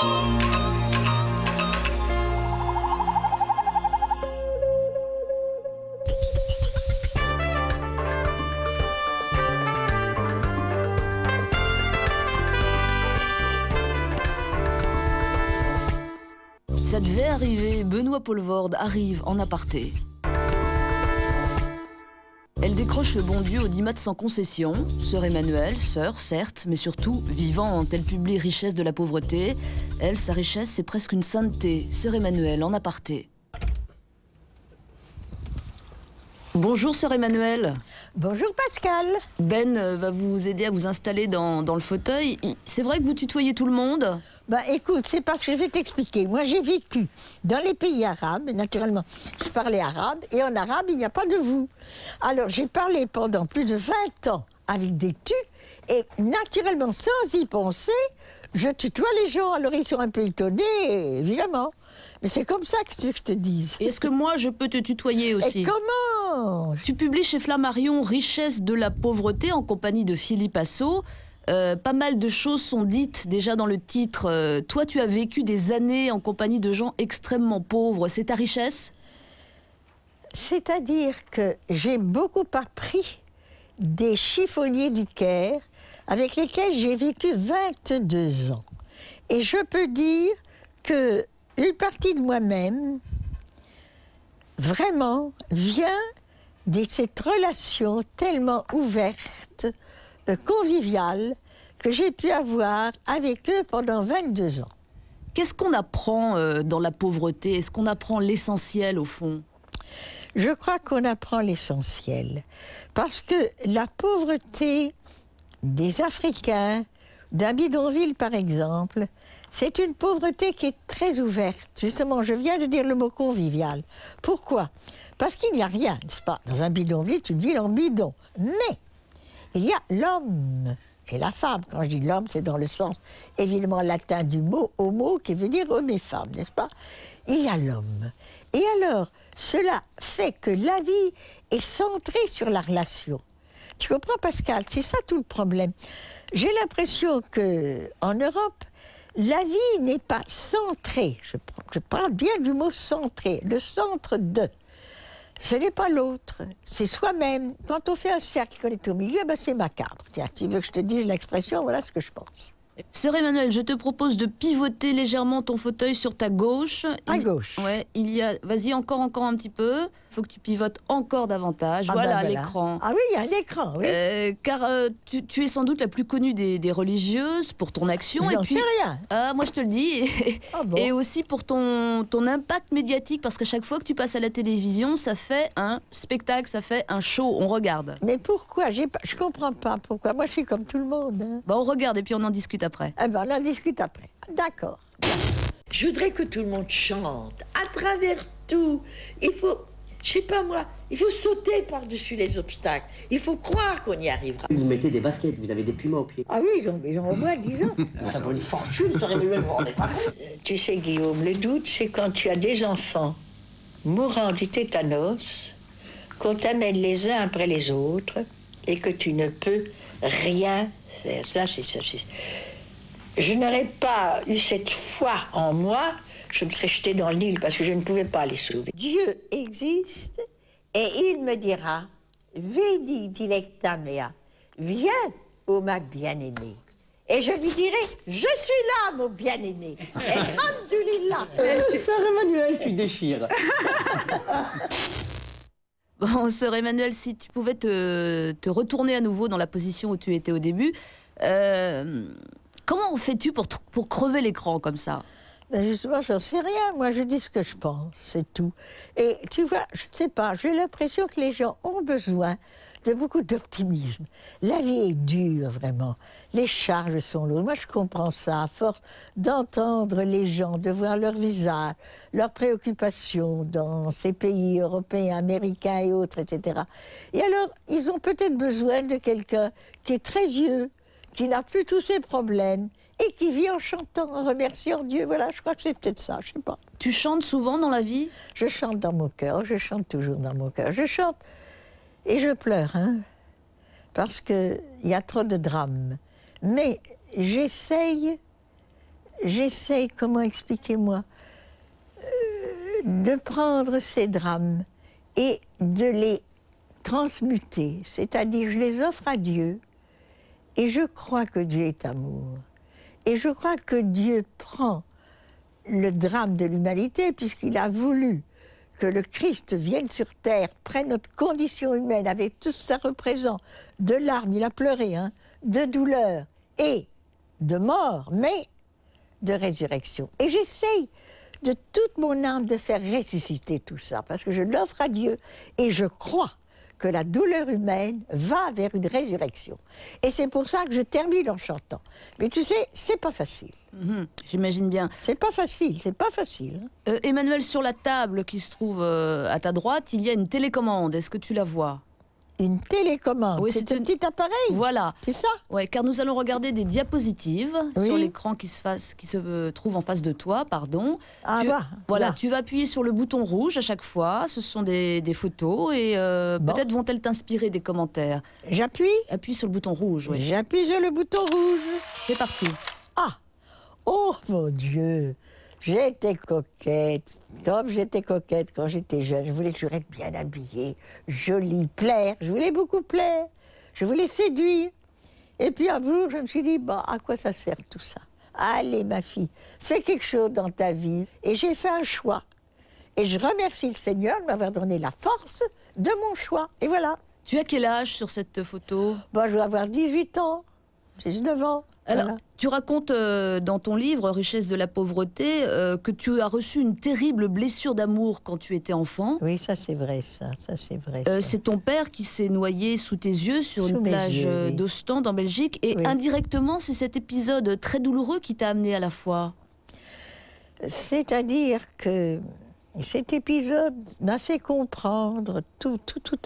Ça devait arriver, Benoît Poelvoorde arrive en aparté. Elle décroche le bon Dieu audimat sans concession. Sœur Emmanuelle, sœur, certes, mais surtout vivante. Elle publie Richesse de la pauvreté. Elle, sa richesse, c'est presque une sainteté. Sœur Emmanuelle, en aparté. Bonjour, sœur Emmanuelle. Bonjour, Pascal. Ben va vous aider à vous installer dans le fauteuil. C'est vrai que vous tutoyez tout le monde? Bah écoute, c'est parce que je vais t'expliquer. Moi, j'ai vécu dans les pays arabes, naturellement, je parlais arabe, et en arabe, il n'y a pas de vous. Alors, j'ai parlé pendant plus de 20 ans avec des tu, et naturellement, sans y penser, je tutoie les gens. Alors, ils sont un peu étonnés, évidemment. Mais c'est comme ça que tu veux que je te dise. Et est-ce que moi, je peux te tutoyer aussi? Et comment? Tu publies chez Flammarion Richesse de la pauvreté en compagnie de Philippe Assaut. Pas mal de choses sont dites déjà dans le titre. Toi, tu as vécu des années en compagnie de gens extrêmement pauvres. C'est ta richesse? C'est-à-dire que j'ai beaucoup appris des chiffonniers du Caire avec lesquels j'ai vécu 22 ans. Et je peux dire que une partie de moi-même, vraiment, vient de cette relation tellement ouverte, conviviale, que j'ai pu avoir avec eux pendant 22 ans. Qu'est-ce qu'on apprend dans la pauvreté? Est-ce qu'on apprend l'essentiel, au fond? Je crois qu'on apprend l'essentiel. Parce que la pauvreté des Africains, d'un bidonville par exemple, c'est une pauvreté qui est très ouverte. Justement, je viens de dire le mot convivial. Pourquoi? Parce qu'il n'y a rien, n'est-ce pas? Dans un bidonville, c'est une ville en bidon. Mais il y a l'homme et la femme. Quand je dis l'homme, c'est dans le sens évidemment latin du mot homo, qui veut dire homme et femme, n'est-ce pas? Il y a l'homme. Et alors, cela fait que la vie est centrée sur la relation. Tu comprends, Pascal? C'est ça tout le problème. J'ai l'impression qu'en Europe, la vie n'est pas centrée. Je parle bien du mot centré, le centre de. Ce n'est pas l'autre, c'est soi-même. Quand on fait un cercle qu'on est au milieu, ben c'est macabre. Tiens, si tu veux que je te dise l'expression, voilà ce que je pense. Sœur Emmanuelle, je te propose de pivoter légèrement ton fauteuil sur ta gauche. À gauche. Ouais, il y a... Vas-y, encore un petit peu. Il faut que tu pivotes encore davantage. Ah voilà, ben l'écran. Ah oui, il y a un écran, oui. Car tu es sans doute la plus connue des religieuses pour ton action. J'en sais rien. Moi, je te le dis. Ah bon. Et aussi pour ton impact médiatique, parce qu'à chaque fois que tu passes à la télévision, ça fait un spectacle, ça fait un show. On regarde. Mais pourquoi? Je comprends pas pourquoi. Moi, je suis comme tout le monde. Hein. On regarde et puis on en discute après. Eh ben, on en discute après. D'accord. Je voudrais que tout le monde chante, à travers tout. Il faut, je sais pas moi, il faut sauter par-dessus les obstacles. Il faut croire qu'on y arrivera. Vous mettez des baskets, vous avez des pumas aux pieds. Ah oui, ils ont au moins 10 ans. Ça vaut une fortune, ça Emmanuelle, vous vous rendez pas compte? Tu sais, Guillaume, le doute, c'est quand tu as des enfants mourant du tétanos, qu'on t'amène les uns après les autres, et que tu ne peux rien faire. Ça, c'est ça. Je n'aurais pas eu cette foi en moi, je me serais jetée dans l'île parce que je ne pouvais pas les sauver. Dieu existe et il me dira, Vedi dilecta mea, viens, ô ma bien-aimée. Et je lui dirai, je suis là, mon bien-aimé. Et alhamdoulilah. Sœur Emmanuelle, tu déchires. Bon, sœur Emmanuelle, si tu pouvais te retourner à nouveau dans la position où tu étais au début, comment fais-tu pour crever l'écran comme ça? Ben justement, j'en sais rien. Moi, je dis ce que je pense, c'est tout. Et tu vois, je ne sais pas, j'ai l'impression que les gens ont besoin de beaucoup d'optimisme. La vie est dure, vraiment. Les charges sont lourdes. Moi, je comprends ça, à force d'entendre les gens, de voir leur visage, leurs préoccupations dans ces pays européens, américains et autres, etc. Et alors, ils ont peut-être besoin de quelqu'un qui est très vieux, qui n'a plus tous ses problèmes, et qui vit en chantant, en remerciant Dieu. Voilà, je crois que c'est peut-être ça, je sais pas. Tu chantes souvent dans la vie? Je chante dans mon cœur, je chante toujours dans mon cœur. Je chante et je pleure, hein, parce qu'il y a trop de drames. Mais j'essaye j'essaye, comment expliquer moi, de prendre ces drames et de les transmuter, c'est-à-dire je les offre à Dieu, et je crois que Dieu est amour. Et je crois que Dieu prend le drame de l'humanité, puisqu'il a voulu que le Christ vienne sur terre, prenne notre condition humaine, avec tout ce que ça représente, de larmes, il a pleuré, hein, de douleur et de mort, mais de résurrection. Et j'essaye de toute mon âme de faire ressusciter tout ça, parce que je l'offre à Dieu, et je crois que la douleur humaine va vers une résurrection. Et c'est pour ça que je termine en chantant. Mais tu sais, c'est pas facile. J'imagine bien. C'est pas facile, c'est pas facile. Emmanuel, sur la table qui se trouve à ta droite, il y a une télécommande. Est-ce que tu la vois? Une télécommande, Oui, c'est un petit appareil. Voilà. C'est ça? Ouais, car nous allons regarder des diapositives Oui. sur l'écran qui se trouve en face de toi, pardon. Ah, Voilà, là. tu vas appuyer sur le bouton rouge à chaque fois. Ce sont des photos et Bon. peut-être vont-elles t'inspirer des commentaires. J'appuie? Appuie sur le bouton rouge, oui. J'appuie sur le bouton rouge. C'est parti. Ah! Oh mon Dieu! J'étais coquette, comme j'étais coquette quand j'étais jeune. Je voulais toujours être bien habillée, jolie, plaire. Je voulais beaucoup plaire. Je voulais séduire. Et puis un jour, je me suis dit, bah, à quoi ça sert tout ça? Allez, ma fille, fais quelque chose dans ta vie. Et j'ai fait un choix. Et je remercie le Seigneur de m'avoir donné la force de mon choix. Et voilà. Tu as quel âge sur cette photo? Bah, je vais avoir 18 ans, 19 ans. Alors, Voilà. tu racontes dans ton livre Richesse de la pauvreté que tu as reçu une terrible blessure d'amour quand tu étais enfant. Oui, ça c'est vrai, ça c'est vrai. Ça. C'est ton père qui s'est noyé sous tes yeux sur Sous une mes plage yeux, oui. d'Ostende en Belgique. Et Oui. indirectement, c'est cet épisode très douloureux qui t'a amené à la foi. C'est-à-dire que cet épisode m'a fait comprendre, tout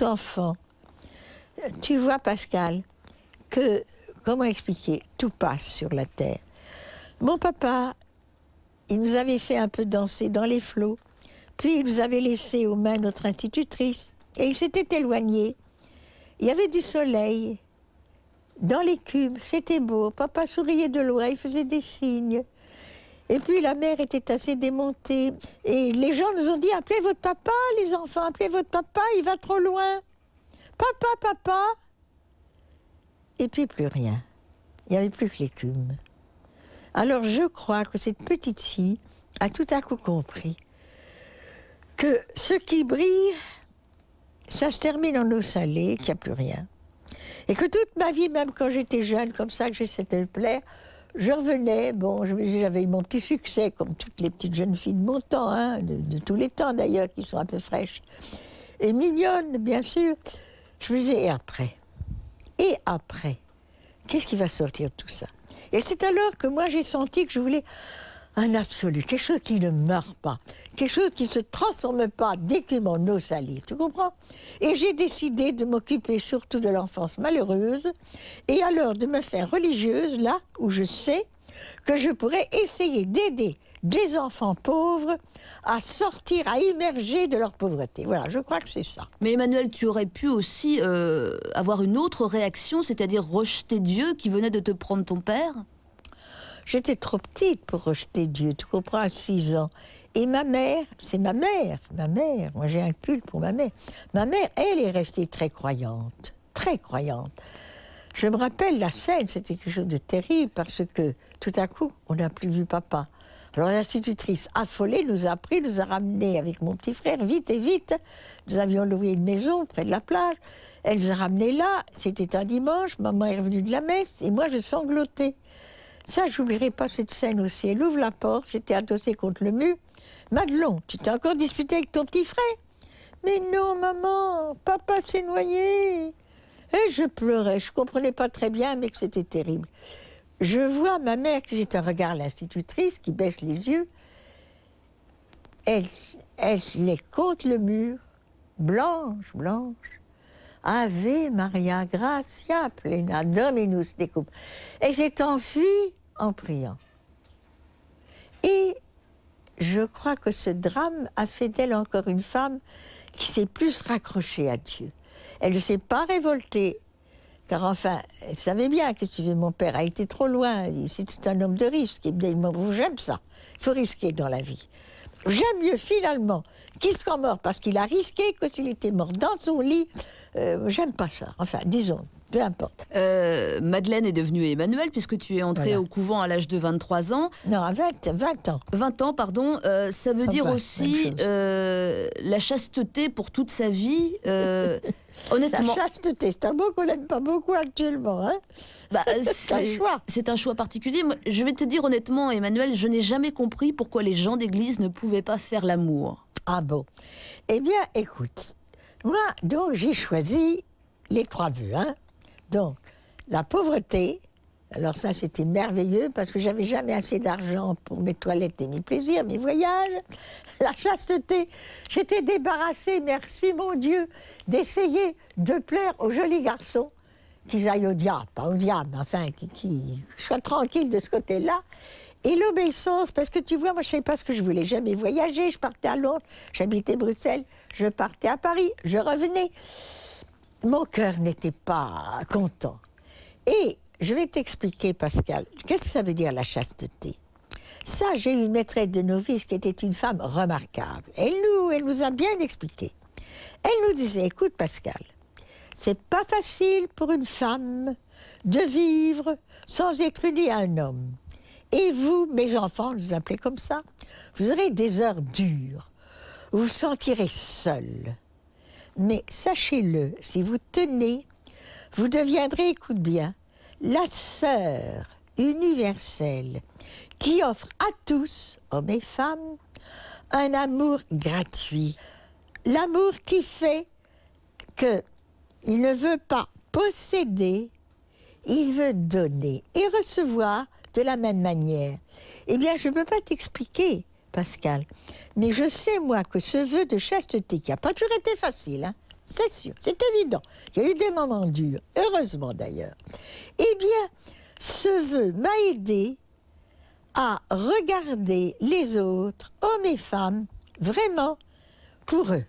enfant, tu vois Pascal, que, comment expliquer, tout passe sur la terre. Mon papa, il nous avait fait un peu danser dans les flots, puis il nous avait laissé aux mains notre institutrice, et il s'était éloigné. Il y avait du soleil dans l'écume, c'était beau, papa souriait de loin, il faisait des signes. Et puis la mer était assez démontée. Et les gens nous ont dit, appelez votre papa, les enfants, appelez votre papa, il va trop loin. Papa, papa. Et puis plus rien. Il n'y avait plus que l'écume. Alors je crois que cette petite fille a tout à coup compris que ce qui brille, ça se termine en eau salée, qu'il n'y a plus rien. Et que toute ma vie, même quand j'étais jeune, comme ça, que j'essayais de plaire, je revenais, bon, j'avais eu mon petit succès, comme toutes les petites jeunes filles de mon temps, hein, de tous les temps d'ailleurs, qui sont un peu fraîches, et mignonnes, bien sûr. Je me disais, et après, qu'est-ce qui va sortir de tout ça? Et c'est alors que moi j'ai senti que je voulais un absolu, quelque chose qui ne meurt pas, quelque chose qui ne se transforme pas d'écume en eau salée, tu comprends? Et j'ai décidé de m'occuper surtout de l'enfance malheureuse, et alors de me faire religieuse là où je sais que je pourrais essayer d'aider des enfants pauvres à sortir, à émerger de leur pauvreté. Voilà, je crois que c'est ça. Mais Emmanuel, tu aurais pu aussi avoir une autre réaction, c'est-à-dire rejeter Dieu qui venait de te prendre ton père? J'étais trop petite pour rejeter Dieu, tu comprends, à 6 ans. Et ma mère, c'est ma mère, moi j'ai un culte pour ma mère. Ma mère, elle est restée très croyante, très croyante. Je me rappelle la scène, c'était quelque chose de terrible parce que tout à coup, on n'a plus vu papa. Alors l'institutrice, affolée, nous a pris, nous a ramenés avec mon petit frère, vite et vite. Nous avions loué une maison près de la plage. Elle nous a ramenés là, c'était un dimanche, maman est revenue de la messe et moi je sanglotais. Ça, j'oublierai pas cette scène aussi. Elle ouvre la porte, j'étais adossée contre le mur. Madelon, tu t'es encore disputé avec ton petit frère? Mais non, maman, papa s'est noyé. Et je pleurais, je comprenais pas très bien, mais que c'était terrible. Je vois ma mère, qui jette un regard à l'institutrice, qui baisse les yeux. Elle est contre le mur, blanche. Ave Maria Gracia plena Dominus tecum. Et s'est enfuie en priant. Et je crois que ce drame a fait d'elle encore une femme qui s'est plus raccrochée à Dieu. Elle ne s'est pas révoltée. Car enfin, elle savait bien que tu veux, mon père a été trop loin. C'était un homme de risque. Il me dit, j'aime ça. Il faut risquer dans la vie. J'aime mieux finalement qu'il soit mort parce qu'il a risqué que s'il était mort dans son lit. J'aime pas ça. Enfin, disons, peu importe. Madeleine est devenue Emmanuel puisque tu es entrée au couvent à l'âge de 23 ans. Non, à 20 ans. 20 ans, pardon. Ça veut dire aussi la chasteté pour toute sa vie. Honnêtement. La chasteté, c'est un mot qu'on n'aime pas beaucoup actuellement. Hein, c'est un choix. C'est un choix particulier. Moi, je vais te dire honnêtement, Emmanuel, je n'ai jamais compris pourquoi les gens d'église ne pouvaient pas faire l'amour. Ah bon? Eh bien, écoute, moi, donc, j'ai choisi les 3 vœux. Hein. Donc, la pauvreté. Alors ça, c'était merveilleux parce que j'avais jamais assez d'argent pour mes toilettes et mes plaisirs, mes voyages. La chasteté, j'étais débarrassée, merci mon Dieu, d'essayer de plaire aux jolis garçons, qu'ils aillent au diable, pas au diable, enfin, qui soient tranquilles de ce côté-là. Et l'obéissance, parce que tu vois, moi je ne savais pas ce que je voulais, jamais voyager, je partais à Londres, j'habitais Bruxelles, je partais à Paris, je revenais. Mon cœur n'était pas content. Et je vais t'expliquer, Pascal, qu'est-ce que ça veut dire la chasteté? Ça, j'ai eu une maîtresse de novice qui était une femme remarquable. Elle nous a bien expliqué. Elle nous disait, écoute Pascal, c'est pas facile pour une femme de vivre sans être unie à un homme. Et vous, mes enfants, vous appelez comme ça, vous aurez des heures dures, vous vous sentirez seul. Mais sachez-le, si vous tenez, vous deviendrez, écoute bien, la sœur universelle qui offre à tous, hommes et femmes, un amour gratuit. L'amour qui fait qu'il ne veut pas posséder, il veut donner et recevoir de la même manière. Eh bien, je ne peux pas t'expliquer, Pascal, mais je sais, moi, que ce vœu de chasteté, qui n'a pas toujours été facile, hein, c'est sûr, c'est évident. Il y a eu des moments durs, heureusement d'ailleurs. Eh bien, ce vœu m'a aidé à regarder les autres, hommes et femmes, vraiment pour eux.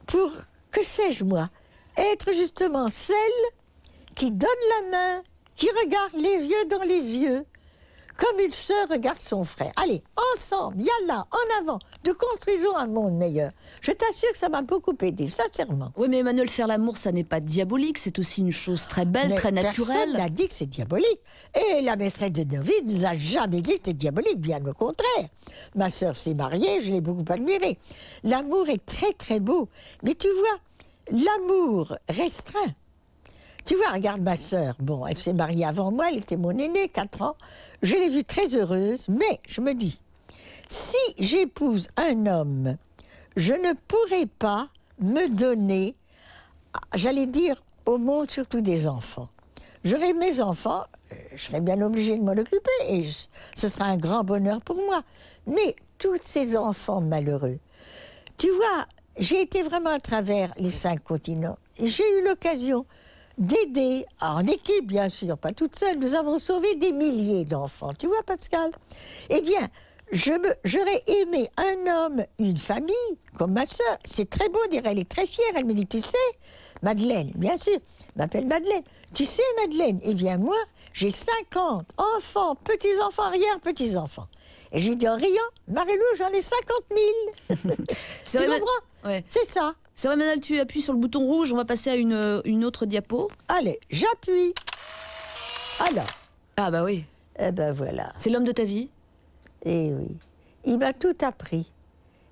Pour, que sais-je moi, être justement celle qui donne la main, qui regarde les yeux dans les yeux, comme une sœur regarde son frère. Allez, ensemble, yallah, en avant, nous construisons un monde meilleur. Je t'assure que ça m'a beaucoup aidé, sincèrement. Oui, mais Emmanuel, faire l'amour, ça n'est pas diabolique, c'est aussi une chose très belle, très naturelle. Personne n'a dit que c'est diabolique. Et la maîtresse de novice ne nous a jamais dit que c'était diabolique, bien au contraire. Ma sœur s'est mariée, je l'ai beaucoup admirée. L'amour est très très beau. Mais tu vois, l'amour restreint. Tu vois, regarde ma sœur, bon, elle s'est mariée avant moi, elle était mon aînée, 4 ans. Je l'ai vue très heureuse, mais je me dis, si j'épouse un homme, je ne pourrai pas me donner, j'allais dire, au monde, surtout des enfants. J'aurai mes enfants, je serai bien obligée de m'en occuper, et ce sera un grand bonheur pour moi. Mais tous ces enfants malheureux, tu vois, j'ai été vraiment à travers les 5 continents, et j'ai eu l'occasion d'aider, en équipe bien sûr, pas toute seule, nous avons sauvé des milliers d'enfants. Tu vois, Pascal? Eh bien, j'aurais aimé un homme, une famille, comme ma sœur. C'est très beau, dire, elle est très fière. Elle me dit, tu sais, Madeleine, bien sûr, elle m'appelle Madeleine. Tu sais, Madeleine, eh bien moi, j'ai 50 enfants, petits-enfants, arrière-petits-enfants. Et j'ai dit en riant, Marie-Lou, j'en ai 50 000. Tu comprends? Ouais. C'est ça. C'est vrai, Emmanuel, tu appuies sur le bouton rouge, on va passer à une autre diapo. Allez, j'appuie. Alors. Ah bah oui. Eh ben voilà. C'est l'homme de ta vie? Eh oui. Il m'a tout appris.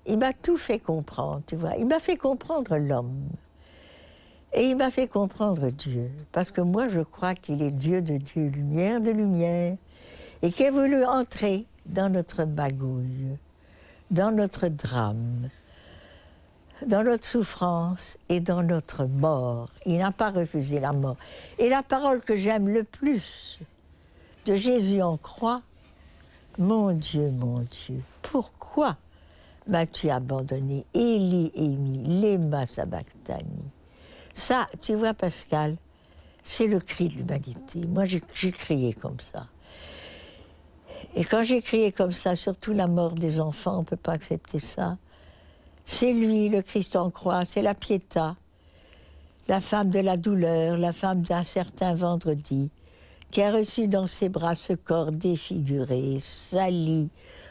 Il m'a tout fait comprendre, tu vois. Il m'a fait comprendre l'homme. Et il m'a fait comprendre Dieu. Parce que moi, je crois qu'il est Dieu de Dieu, lumière de lumière. Et qu'il a voulu entrer dans notre magouille, dans notre drame, dans notre souffrance et dans notre mort. Il n'a pas refusé la mort. Et la parole que j'aime le plus de Jésus en croix, mon Dieu, pourquoi m'as-tu abandonné? Élie, Émi, lema sabachthani. Ça, tu vois, Pascal, c'est le cri de l'humanité. Moi, j'ai crié comme ça. Et quand j'ai crié comme ça, surtout la mort des enfants, on ne peut pas accepter ça. C'est lui, le Christ en croix, c'est la Pietà. la femme de la douleur, la femme d'un certain vendredi, qui a reçu dans ses bras ce corps défiguré, sali,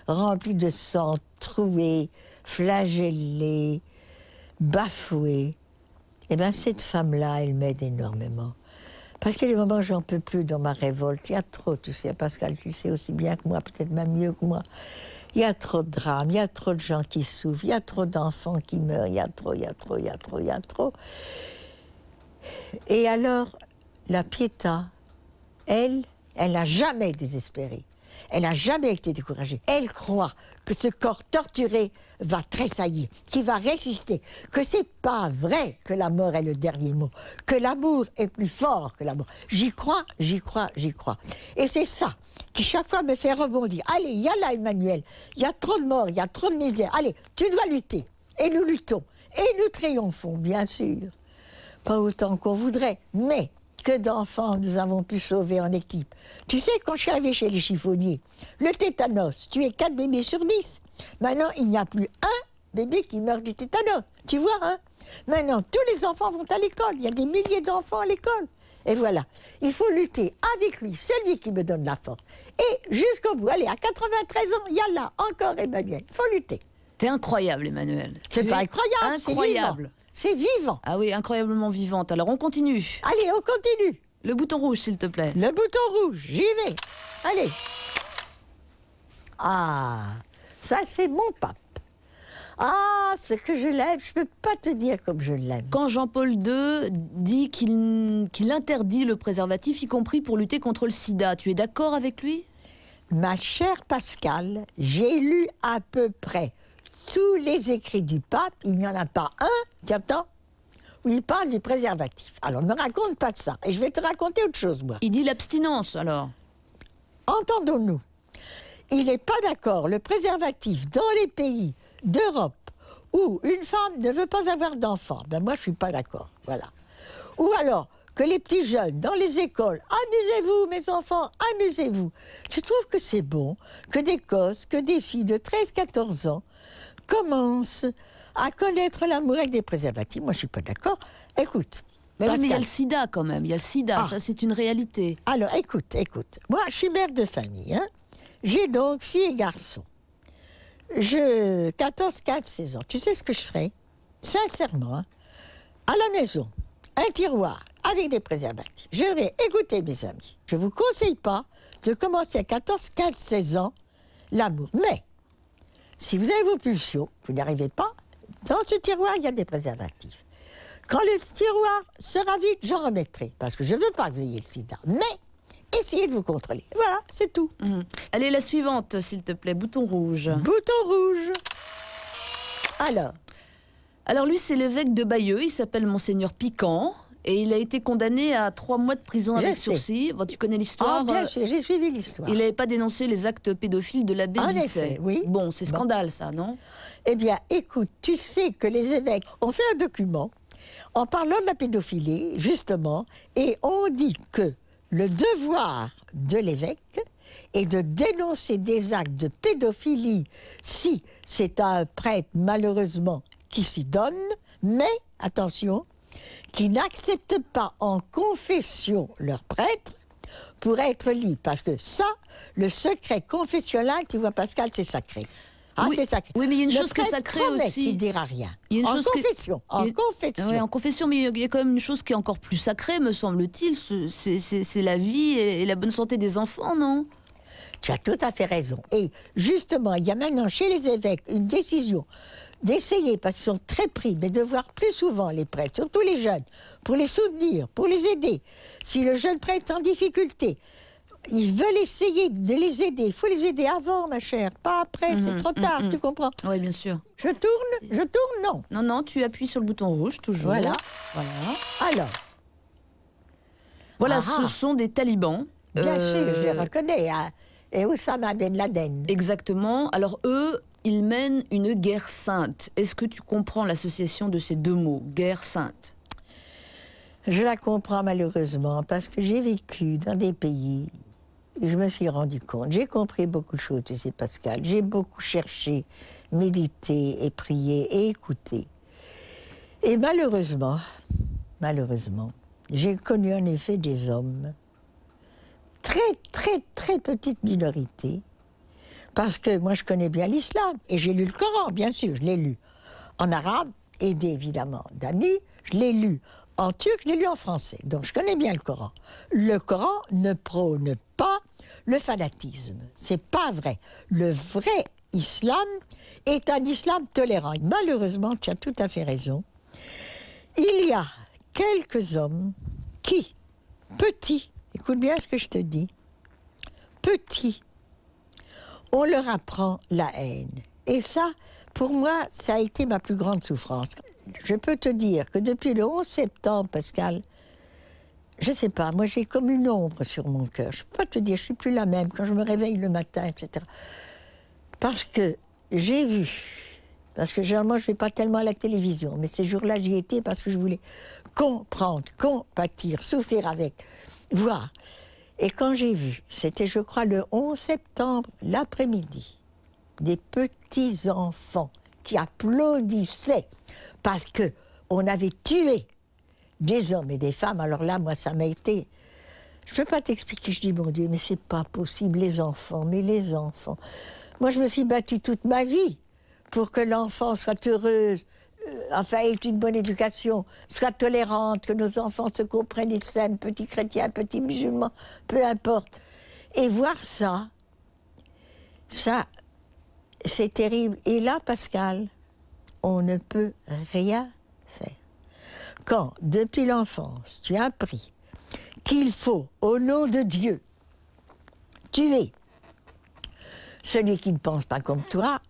rempli de sang, troué, flagellé, bafoué. Eh bien, cette femme-là, elle m'aide énormément. Parce qu'il y a des moments où j'en peux plus dans ma révolte. Il y a trop, tu sais, Pascal, tu sais aussi bien que moi, peut-être même mieux que moi. Il y a trop de drames, il y a trop de gens qui souffrent, il y a trop d'enfants qui meurent, il y a trop. Et alors, la Pietà, elle n'a jamais désespéré. Elle n'a jamais été découragée. Elle croit que ce corps torturé va tressaillir, qu'il va résister, que c'est pas vrai que la mort est le dernier mot, que l'amour est plus fort que la mort. J'y crois. Et c'est ça qui chaque fois me fait rebondir. Allez, il y a là, Emmanuel, il y a trop de morts, il y a trop de misère. Allez, tu dois lutter. Et nous luttons. Et nous triomphons, bien sûr. Pas autant qu'on voudrait, mais que d'enfants nous avons pu sauver en équipe. Tu sais, quand je suis arrivée chez les chiffonniers, le tétanos, tu es 4 bébés sur 10. Maintenant, il n'y a plus un bébé qui meurt du tétanos. Tu vois, hein? Maintenant, tous les enfants vont à l'école. Il y a des milliers d'enfants à l'école. Et voilà. Il faut lutter avec lui. C'est lui qui me donne la force. Et jusqu'au bout. Allez, à 93 ans, il y a là encore Emmanuel. Il faut lutter. T'es incroyable, Emmanuel. C'est pas incroyable, incroyable. C'est vivant. Ah oui, incroyablement vivante. Alors, on continue. Allez, on continue. Le bouton rouge, s'il te plaît. Le bouton rouge, j'y vais. Allez. Ah, ça c'est mon pape. Ah, ce que je l'aime, je ne peux pas te dire comme je l'aime. Quand Jean-Paul II dit qu'il interdit le préservatif, y compris pour lutter contre le sida, tu es d'accord avec lui? Ma chère Pascal, j'ai lu à peu près tous les écrits du pape. Il n'y en a pas un, tu entends, où il parle du préservatif. Alors, ne me raconte pas de ça. Et je vais te raconter autre chose, moi. Il dit l'abstinence, alors. Entendons-nous. Il n'est pas d'accord, le préservatif, dans les pays d'Europe où une femme ne veut pas avoir d'enfant. Ben moi, je ne suis pas d'accord. Voilà. Ou alors, que les petits jeunes, dans les écoles, amusez-vous, mes enfants, amusez-vous. Je trouve que c'est bon que des gosses, que des filles de 13-14 ans commencent à connaître l'amour avec des préservatifs. Moi, je ne suis pas d'accord. Écoute. Mais Pascal. il y a le sida quand même, il y a le sida, Ah. ça c'est une réalité. Alors, écoute. Moi, je suis mère de famille. Hein. J'ai donc fille et garçon. 14, 15, 16 ans. Tu sais ce que je ferais? Sincèrement, hein, à la maison, un tiroir avec des préservatifs. Je vais écouter, mes amis. Je ne vous conseille pas de commencer à 14, 15, 16 ans l'amour. Mais, si vous avez vos pulsions, vous n'arrivez pas, dans ce tiroir, il y a des préservatifs. Quand le tiroir sera vide, j'en remettrai. Parce que je ne veux pas que vous ayez le sida. Mais, essayez de vous contrôler. Voilà, c'est tout. Allez, la suivante, s'il te plaît, bouton rouge. Bouton rouge. Alors lui, c'est l'évêque de Bayeux, il s'appelle Monseigneur Piquant, et il a été condamné à 3 mois de prison avec sursis. Bon, tu connais l'histoire. Bien sûr, j'ai suivi l'histoire. Il n'avait pas dénoncé les actes pédophiles de l'abbé En Bisset. effet, oui. Bon, c'est scandale, ça, non? Eh bien, écoute, tu sais que les évêques ont fait un document en parlant de la pédophilie, justement, et on dit que le devoir de l'évêque est de dénoncer des actes de pédophilie si c'est un prêtre, malheureusement, qui s'y donne, mais, attention, qui n'acceptent pas en confession leur prêtre pour être libre. Parce que ça, le secret confessionnel, tu vois, Pascal, c'est sacré. Ah, Oui. c'est sacré. Oui, mais il y a une Le chose qui est prêtre sacrée promet aussi. qu'il ne dira rien. Il y a une en chose confession. En confession. Oui, en confession, mais il y a quand même une chose qui est encore plus sacrée, me semble-t-il, c'est la vie et la bonne santé des enfants, non? Tu as tout à fait raison. Et justement, il y a maintenant chez les évêques une décision d'essayer, parce qu'ils sont très pris, mais de voir plus souvent les prêtres, surtout les jeunes, pour les soutenir, pour les aider. Si le jeune prêtre est en difficulté, ils veulent essayer de les aider. Il faut les aider avant, ma chère, pas après, c'est trop tard, tu comprends? Oui, bien sûr. Je tourne, non. Non, tu appuies sur le bouton rouge, toujours. Voilà. Voilà. Voilà, Ah. ce sont des talibans. Bien sûr, je les reconnais. Hein. Et Oussama Ben Laden. Exactement. Alors eux, ils mènent une guerre sainte. Est-ce que tu comprends l'association de ces deux mots, guerre sainte? Je la comprends malheureusement parce que j'ai vécu dans des pays et je me suis rendu compte. J'ai compris beaucoup de choses, tu sais, Pascal. J'ai beaucoup cherché, médité et prié et écouté. Et malheureusement, malheureusement, j'ai connu en effet des hommes, très, très, très petite minorité, parce que moi je connais bien l'islam, et j'ai lu le Coran, bien sûr, je l'ai lu en arabe, aidé évidemment d'amis, je l'ai lu en turc, je l'ai lu en français, donc je connais bien le Coran. Le Coran ne prône pas le fanatisme, c'est pas vrai. Le vrai islam est un islam tolérant. Et malheureusement, tu as tout à fait raison, il y a quelques hommes qui, petits, écoute bien ce que je te dis, petits, on leur apprend la haine. Et ça, pour moi, ça a été ma plus grande souffrance. Je peux te dire que depuis le 11 septembre, Pascal, je ne sais pas, moi j'ai comme une ombre sur mon cœur. Je ne peux pas te dire, je ne suis plus la même quand je me réveille le matin, etc. Parce que j'ai vu, parce que généralement je ne vais pas tellement à la télévision, mais ces jours-là j'y étais parce que je voulais comprendre, compatir, souffrir avec, voir. Et quand j'ai vu, c'était je crois le 11 septembre, l'après-midi, des petits-enfants qui applaudissaient parce qu'on avait tué des hommes et des femmes. Alors là, moi, ça m'a été... Je ne peux pas t'expliquer, je dis, mon Dieu, mais c'est pas possible, les enfants, mais les enfants. Moi, je me suis battue toute ma vie pour que l'enfant soit heureuse, enfin, ait une bonne éducation, soit tolérante, que nos enfants se comprennent, ils s'aiment, petits chrétiens, petits musulmans, peu importe. Et voir ça, c'est terrible. Et là, Pascal, on ne peut rien faire. Quand, depuis l'enfance, tu as appris qu'il faut, au nom de Dieu, tuer celui qui ne pense pas comme toi,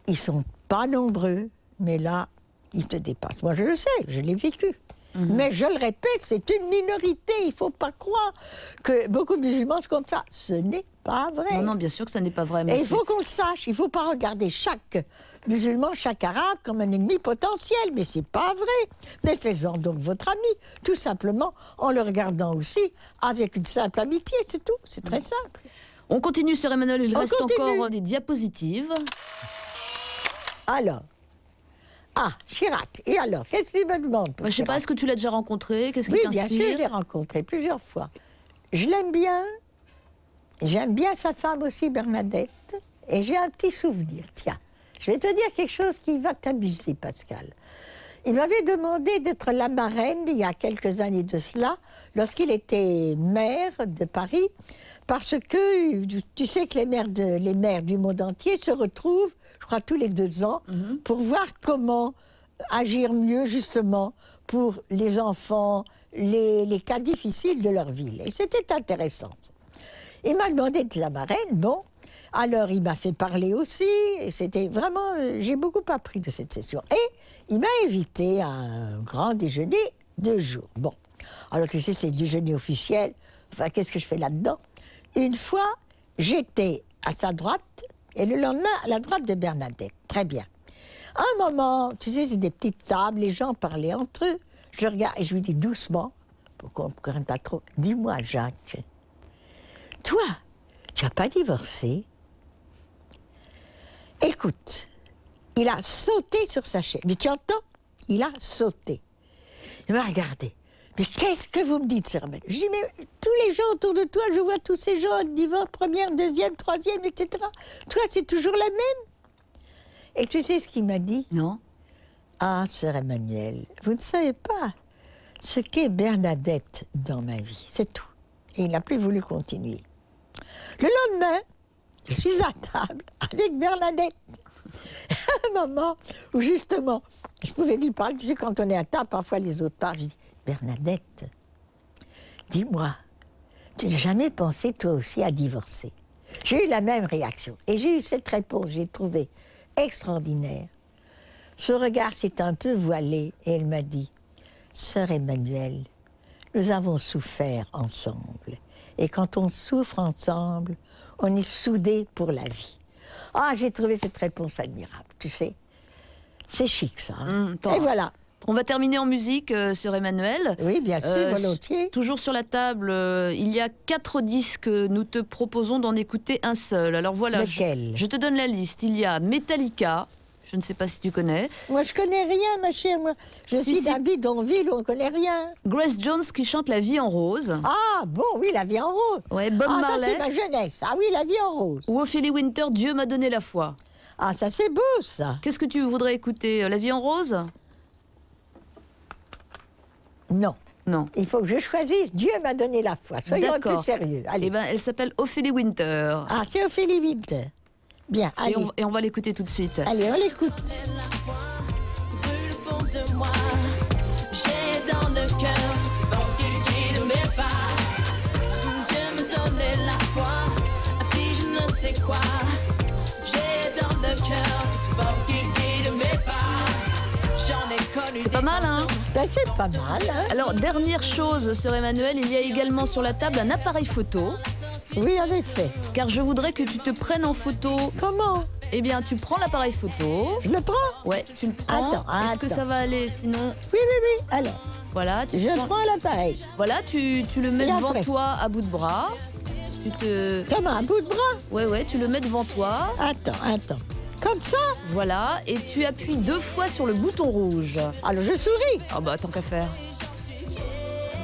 ils sont pas nombreux, mais là, ils te dépassent. Moi, je le sais, je l'ai vécu. Mais je le répète, c'est une minorité. Il ne faut pas croire que beaucoup de musulmans sont comme ça. Ce n'est pas vrai. Non, non, bien sûr que ça n'est pas vrai. Et il faut qu'on le sache. Il ne faut pas regarder chaque musulman, chaque arabe comme un ennemi potentiel. Mais ce n'est pas vrai. Mais faisons donc votre ami, tout simplement, en le regardant aussi avec une simple amitié, c'est tout. C'est très simple. On continue, Sœur Emmanuelle, il reste continue. encore des diapositives. Alors, Chirac. Et alors, qu'est-ce que tu me demandes pour Je ne sais pas, Chirac? est-ce que tu l'as déjà rencontré? Qu'est-ce qui Oui, bien t'inspire? sûr, je l'ai rencontré plusieurs fois. Je l'aime bien. J'aime bien sa femme aussi, Bernadette. Et j'ai un petit souvenir. Tiens, je vais te dire quelque chose qui va t'amuser, Pascal. Il m'avait demandé d'être la marraine, il y a quelques années de cela, lorsqu'il était maire de Paris, parce que tu sais que les maires du monde entier se retrouvent, je crois, tous les 2 ans, pour voir comment agir mieux, justement, pour les enfants, les cas difficiles de leur ville. Et c'était intéressant. Il m'a demandé de la marraine, bon. Alors, il m'a fait parler aussi, et c'était vraiment... J'ai beaucoup appris de cette session. Et il m'a invité à un grand déjeuner 2 jours. Bon, alors tu sais, c'est le déjeuner officiel. Enfin, qu'est-ce que je fais là-dedans? Une fois, j'étais à sa droite, et le lendemain, à la droite de Bernadette. Très bien. À un moment, tu sais, c'est des petites tables, les gens parlaient entre eux. Je regarde et je lui dis doucement, pour qu'on ne comprenne pas trop, « Dis-moi, Jacques, toi, tu n'as pas divorcé ?» Écoute, il a sauté sur sa chaise. Mais tu entends? Il a sauté. Il m'a regardé. Mais qu'est-ce que vous me dites, sœur Emmanuelle? Je dis, mais tous les gens autour de toi, je vois tous ces gens, divorce, première, deuxième, troisième, etc. Toi, c'est toujours la même. Et tu sais ce qu'il m'a dit? Non. Ah, sœur Emmanuelle, vous ne savez pas ce qu'est Bernadette dans ma vie. C'est tout. Et il n'a plus voulu continuer. Le lendemain, je suis à table avec Bernadette. À un moment où, justement, je pouvais lui parler. Tu sais, quand on est à table, parfois les autres parlent. Je dis, Bernadette, dis-moi, tu n'as jamais pensé, toi aussi, à divorcer? J'ai eu la même réaction. Et j'ai eu cette réponse, j'ai trouvé extraordinaire. Ce regard s'est un peu voilé et elle m'a dit, sœur Emmanuelle, nous avons souffert ensemble. Et quand on souffre ensemble, on est soudés pour la vie. Ah, j'ai trouvé cette réponse admirable, tu sais. C'est chic, ça. Hein. Et voilà. On va terminer en musique, Sœur Emmanuelle. Oui, bien sûr, volontiers. Toujours sur la table, il y a 4 disques. Nous te proposons d'en écouter un seul. Alors voilà, lequel? Je te donne la liste. Il y a Metallica, Je ne sais pas si tu connais. Moi, je connais rien, ma chère. Moi, je suis d'un bidonville où on connaît rien. Grace Jones qui chante La vie en rose. Ah, bon, oui, La vie en rose. Ouais, Bob Marley. Ça, c'est ma jeunesse. Ah oui, La vie en rose. Ou Ophélie Winter, Dieu m'a donné la foi. Ah, ça, c'est beau, ça. Qu'est-ce que tu voudrais écouter? La vie en rose? Non. Non. Il faut que je choisisse Dieu m'a donné la foi. Soyons un peu sérieux. Allez. Eh ben, elle s'appelle Ophélie Winter. Ah, c'est Ophélie Winter. Bien, allez. Et on va l'écouter tout de suite. Allez, on l'écoute. J'ai dans le cœur cette force qui guide mes pas. Dieu me donnait la foi, puis je ne sais quoi. J'ai dans le cœur cette force qui guide mes pas. J'en ai connu. C'est pas mal, hein? Ben, c'est pas mal, hein? Alors, dernière chose, sœur Emmanuel, il y a également sur la table un appareil photo. Oui, en effet. Car je voudrais que tu te prennes en photo. Comment? Eh bien, tu prends l'appareil photo. Je le prends? Ouais, tu le prends. Est-ce que ça va aller sinon? Oui, oui, oui. Alors, voilà, je prends l'appareil. Voilà, tu le mets devant toi à bout de bras. Comment, à bout de bras? Ouais, tu le mets devant toi. Attends. Comme ça? Voilà, et tu appuies 2 fois sur le bouton rouge. Alors, je souris. Ah bah, tant qu'à faire. Ça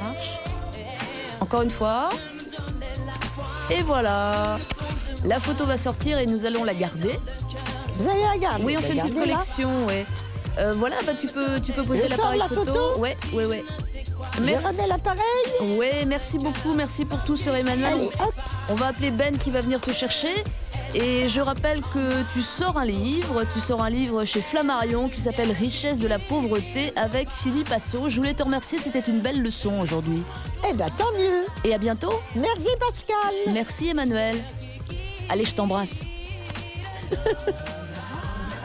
marche. Encore une fois. Et voilà. La photo va sortir et nous allons la garder. Vous allez la garder? Oui, on fait une petite collection, ouais. Voilà, bah tu peux poser l'appareil photo. Ouais. Merci. Je remets l'appareil. Ouais, merci beaucoup, merci pour tout, sœur Emmanuel. Allez, hop. On va appeler Ben qui va venir te chercher. Et je rappelle que tu sors un livre chez Flammarion qui s'appelle Richesse de la pauvreté avec Philippe Assaut. Je voulais te remercier, c'était une belle leçon aujourd'hui. Eh bien, tant mieux. Et à bientôt. Merci Pascal. Merci Emmanuel. Allez, je t'embrasse.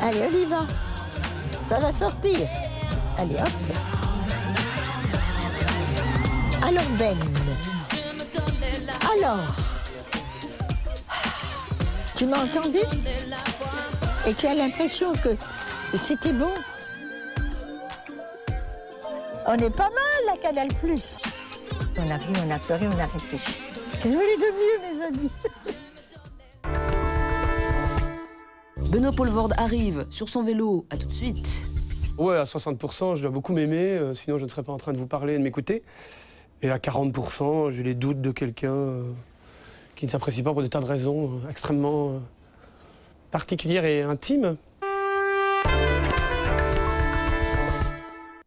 Allez, on y va. Ça va sortir. Allez, hop. Alors, Ben. Alors. Tu m'as entendu? Et tu as l'impression que c'était bon? On est pas mal, la Canal+. On a ri, on a pleuré, on a réfléchi. Qu'est-ce que vous voulez de mieux, mes amis? Benoît Poelvoorde arrive sur son vélo. À tout de suite. Ouais, à 60%, je dois beaucoup m'aimer, sinon je ne serais pas en train de vous parler et de m'écouter. Et à 40%, j'ai les doutes de quelqu'un qui ne s'apprécie pas pour des tas de raisons extrêmement particulières et intimes.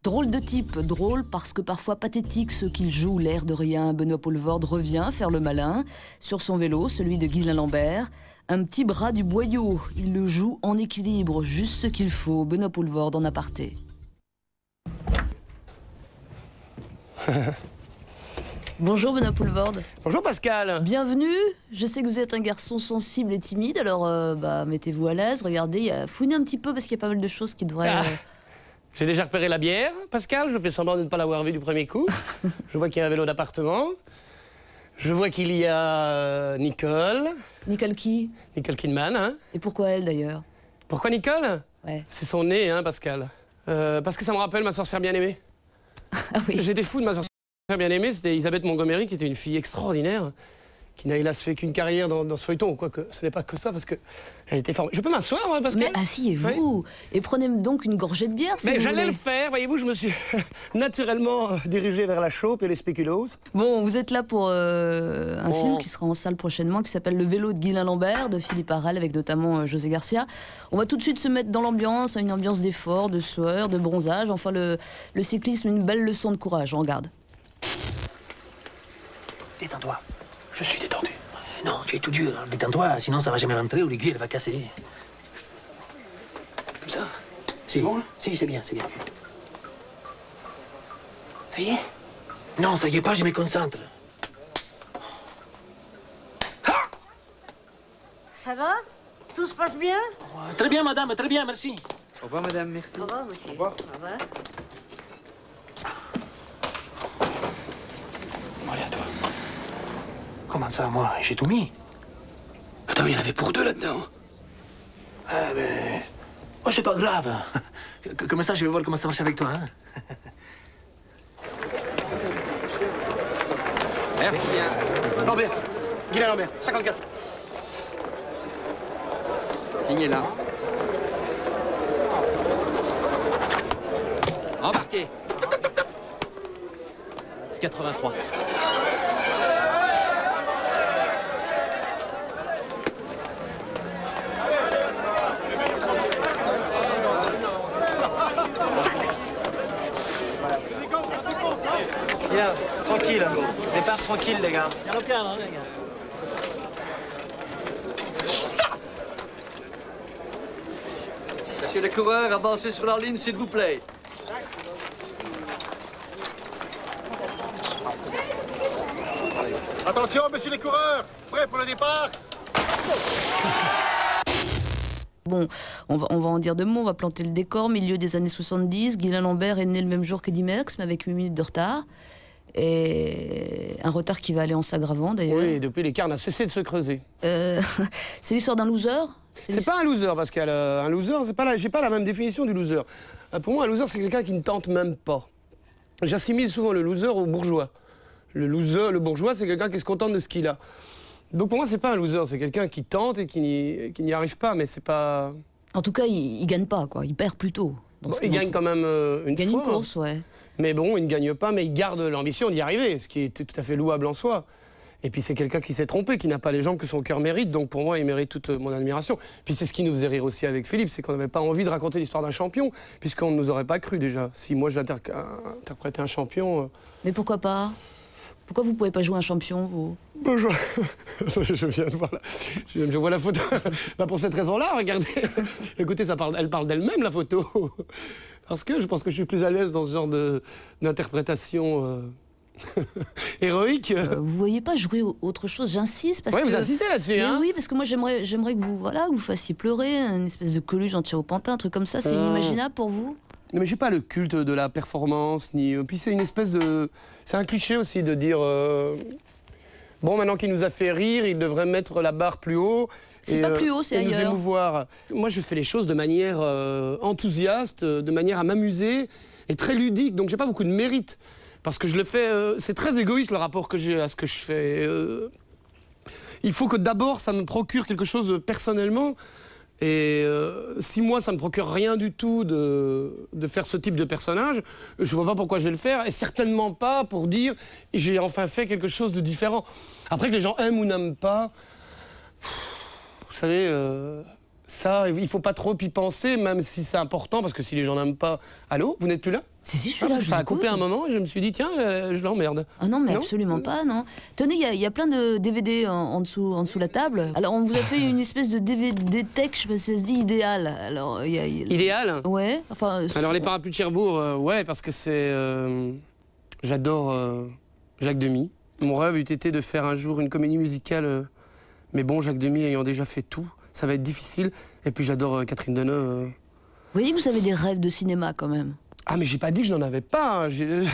Drôle de type, drôle parce que parfois pathétique ce qu'il joue, l'air de rien. Benoît Poelvoorde revient faire le malin sur son vélo, celui de Ghislain Lambert. Un petit bras du boyau, il le joue en équilibre, juste ce qu'il faut. Benoît Poelvoorde en aparté. Bonjour Benoît Poelvoorde. Bonjour Pascal. Bienvenue. Je sais que vous êtes un garçon sensible et timide, alors mettez-vous à l'aise. Regardez, fouinez un petit peu parce qu'il y a pas mal de choses qui devraient... J'ai déjà repéré la bière, Pascal. Je fais semblant de ne pas l'avoir vue du premier coup. Je vois qu'il y a un vélo d'appartement. Je vois qu'il y a Nicole. Nicole qui? Nicole Kidman, hein. Et pourquoi elle d'ailleurs? Pourquoi Nicole? Ouais. C'est son nez, hein, Pascal. Parce que ça me rappelle ma sorcière bien-aimée. Ah oui. J'étais fou de ma sorcière bien-aimée, c'était Elisabeth Montgomery, qui était une fille extraordinaire, qui n'a hélas fait qu'une carrière dans ce feuilleton, quoique ce n'est pas que ça, parce qu'elle était formée. Je peux m'asseoir, moi, Pascal? Mais asseyez-vous, oui. Et prenez donc une gorgée de bière, si vous voulez. J'allais le faire, voyez-vous, je me suis naturellement dirigé vers la chope et les spéculoos. Bon, vous êtes là pour un film qui sera en salle prochainement, qui s'appelle Le vélo de Ghislain Lambert, de Philippe Harel, avec notamment José Garcia. On va tout de suite se mettre dans l'ambiance, une ambiance d'effort, de sueur, de bronzage. Enfin, le cyclisme, une belle leçon de courage. On regarde. Détends-toi. Je suis détendu. Non, tu es tout dur. Détends-toi, sinon ça va jamais rentrer ou l'aiguille elle va casser. Comme ça? Si. Bon, si, c'est bien, c'est bien. Ça y est? Non, ça y est pas, je me concentre. Ça va? Tout se passe bien? Très bien, madame, très bien, merci. Au revoir, madame, merci. Au revoir, monsieur. Au revoir. Au revoir. Bon, allez, à toi. Comment ça, moi? J'ai tout mis. Attends, il y en avait pour deux là-dedans. Ah, ben... Oh, c'est pas grave. Comme ça, je vais voir comment ça marche avec toi, hein. Merci bien. Lambert, Ghislain Lambert, 54. Signez là. Embarquez. 83. Bien, tranquille. Départ tranquille, les gars. Il y en a aucun, hein, les gars. Messieurs les coureurs, avancez sur la ligne, s'il vous plaît. Attention, messieurs les coureurs, prêts pour le départ? Bon, on va en dire deux mots, on va planter le décor. Milieu des années 70, Guylain Lambert est né le même jour qu'Eddy Merckx, mais avec 8 minutes de retard. Et un retard qui va aller en s'aggravant, d'ailleurs. Oui, et depuis, l'écart n'a cessé de se creuser. C'est l'histoire d'un loser. C'est pas un loser, Pascal. Un loser, c'est pas j'ai pas la même définition du loser. Pour moi, un loser, c'est quelqu'un qui ne tente même pas. J'assimile souvent le loser au bourgeois. Le loser, le bourgeois, c'est quelqu'un qui se contente de ce qu'il a. Donc pour moi, c'est pas un loser, c'est quelqu'un qui tente et qui n'y arrive pas, mais c'est pas... En tout cas, il gagne pas, quoi. Il perd plutôt. Bon, il gagne quand même une gagne fois. Une course, ouais. Mais bon, il ne gagne pas, mais il garde l'ambition d'y arriver, ce qui est tout à fait louable en soi. Et puis c'est quelqu'un qui s'est trompé, qui n'a pas les jambes que son cœur mérite, donc pour moi, il mérite toute mon admiration. Puis c'est ce qui nous faisait rire aussi avec Philippe, c'est qu'on n'avait pas envie de raconter l'histoire d'un champion, puisqu'on ne nous aurait pas cru déjà. Si moi j'interprétais un champion... Mais pourquoi pas? Pourquoi vous pouvez pas jouer un champion, vous? Bonjour. Je viens de voir je vois la photo. Bah pour cette raison-là, regardez. Écoutez, elle parle d'elle-même, la photo. Parce que je pense que je suis plus à l'aise dans ce genre d'interprétation héroïque. Vous voyez pas jouer autre chose, j'insiste parce que... Oui, vous insistez là-dessus, hein? Oui, parce que moi j'aimerais que vous fassiez pleurer, une espèce de Coluche en Ciao Pantin, un truc comme ça, c'est inimaginable pour vous? Non, mais j'ai pas le culte de la performance, ni... Puis c'est une espèce de... C'est un cliché aussi de dire... Bon, maintenant qu'il nous a fait rire, il devrait mettre la barre plus haut. C'est pas plus haut, c'est ailleurs. Et nous émouvoir. Moi, je fais les choses de manière enthousiaste, de manière à m'amuser, et très ludique, donc j'ai pas beaucoup de mérite. Parce que je le fais... c'est très égoïste, le rapport que j'ai à ce que je fais. Il faut que d'abord, ça me procure quelque chose personnellement. Et si moi, ça me procure rien du tout de faire ce type de personnage, je vois pas pourquoi je vais le faire, et certainement pas pour dire j'ai enfin fait quelque chose de différent. Après que les gens aiment ou n'aiment pas, vous savez, ça, il faut pas trop y penser, même si c'est important, parce que si les gens n'aiment pas... Allô, vous n'êtes plus là? Si, je suis là, je Ça a vous coupé écoute. un moment et je me suis dit, tiens, je l'emmerde. Ah non, mais Non absolument pas, non. Tenez, il y a plein de DVD en dessous la table. Alors, on vous a fait une espèce de DVD tech, je sais pas si ça se dit, idéal. Alors, Idéal? Ouais. Enfin, alors, les Parapluies de Cherbourg, ouais, parce que c'est... J'adore Jacques Demy. Mon rêve eût été de faire un jour une comédie musicale, mais bon, Jacques Demy ayant déjà fait tout, ça va être difficile. Et puis j'adore Catherine Deneuve. Vous voyez que vous avez des rêves de cinéma, quand même. Ah, mais j'ai pas dit que je n'en avais pas. Ne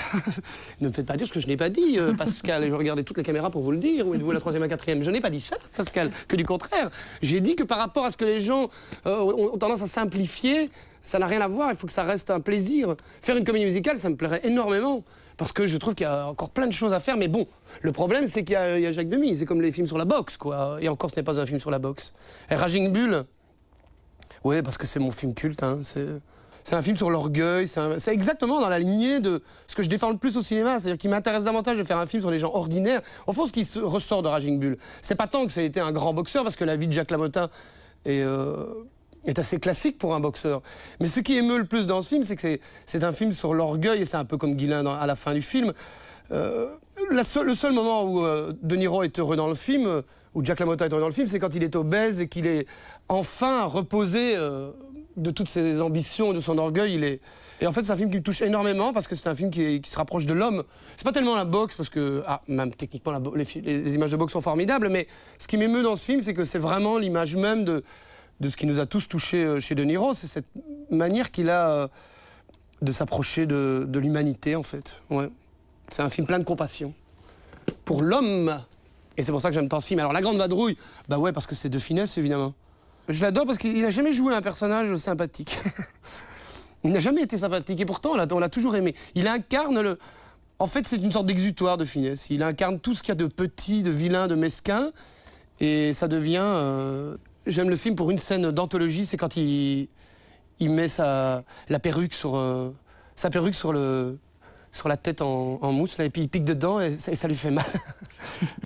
me faites pas dire ce que je n'ai pas dit, Pascal. Et je regardais toutes les caméras pour vous le dire. Où êtes-vous, la troisième, la quatrième? Je n'ai pas dit ça, Pascal, que du contraire. J'ai dit que par rapport à ce que les gens ont tendance à simplifier, ça n'a rien à voir. Il faut que ça reste un plaisir. Faire une comédie musicale, ça me plairait énormément. Parce que je trouve qu'il y a encore plein de choses à faire. Mais bon, le problème, c'est qu'il y a Jacques Demy. C'est comme les films sur la boxe, quoi. Et encore, ce n'est pas un film sur la boxe. Et Raging Bull, ouais, parce que c'est mon film culte, hein. C'est un film sur l'orgueil, c'est exactement dans la lignée de ce que je défends le plus au cinéma, c'est-à-dire qu'il m'intéresse davantage de faire un film sur les gens ordinaires. Au fond, ce qui ressort de Raging Bull, c'est pas tant que ça a été un grand boxeur, parce que la vie de Jacques LaMotta est assez classique pour un boxeur. Mais ce qui émeut le plus dans ce film, c'est que c'est un film sur l'orgueil, et c'est un peu comme Guylain à la fin du film. Le seul moment où De Niro est heureux dans le film, où Jacques LaMotta est heureux dans le film, c'est quand il est obèse et qu'il est enfin reposé de toutes ses ambitions, de son orgueil. Et en fait, c'est un film qui me touche énormément parce que c'est un film qui se rapproche de l'homme. C'est pas tellement la boxe, parce que, même techniquement, les images de boxe sont formidables, mais ce qui m'émeut dans ce film, c'est que c'est vraiment l'image même de ce qui nous a tous touchés chez De Niro. C'est cette manière qu'il a de s'approcher de l'humanité, en fait. Ouais. C'est un film plein de compassion. Pour l'homme. Et c'est pour ça que j'aime tant ce film. Alors, La Grande Vadrouille, bah ouais, parce que c'est de finesse, évidemment. Je l'adore parce qu'il n'a jamais joué un personnage sympathique. Il n'a jamais été sympathique. Et pourtant, on l'a toujours aimé. Il incarne En fait, c'est une sorte d'exutoire de finesse. Il incarne tout ce qu'il y a de petit, de vilain, de mesquin. Et ça devient... J'aime le film pour une scène d'anthologie. C'est quand il met la perruque sur sa perruque sur la tête en mousse, là, et puis il pique dedans et ça lui fait mal.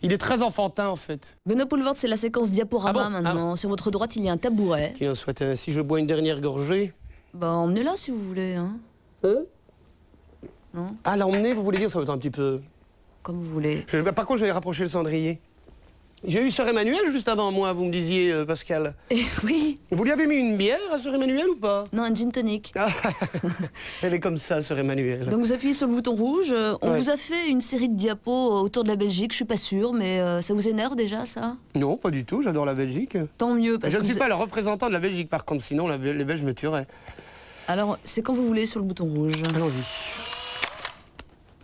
Il est très enfantin, en fait. Benoît Poelvoort, c'est la séquence diaporama maintenant. Sur votre droite, il y a un tabouret. Qui en souhaite, si je bois une dernière gorgée. Bah, emmenez-la si vous voulez. Hein. Non. Ah, l'emmener, vous voulez dire, ça va être un petit peu... Comme vous voulez. Par contre, je vais rapprocher le cendrier. J'ai eu Sœur Emmanuelle juste avant moi, vous me disiez, Pascal. Oui. Vous lui avez mis une bière à Sœur Emmanuelle ou pas? Non, un gin tonic. Ah, elle est comme ça, Sœur Emmanuelle. Donc vous appuyez sur le bouton rouge. On Ouais. vous a fait une série de diapos autour de la Belgique, je suis pas sûre, mais ça vous énerve déjà, ça? Non, pas du tout, j'adore la Belgique. Tant mieux, parce Je que ne suis pas le représentant de la Belgique, par contre, sinon les Belges me tueraient. Alors, c'est quand vous voulez sur le bouton rouge. Allons-y.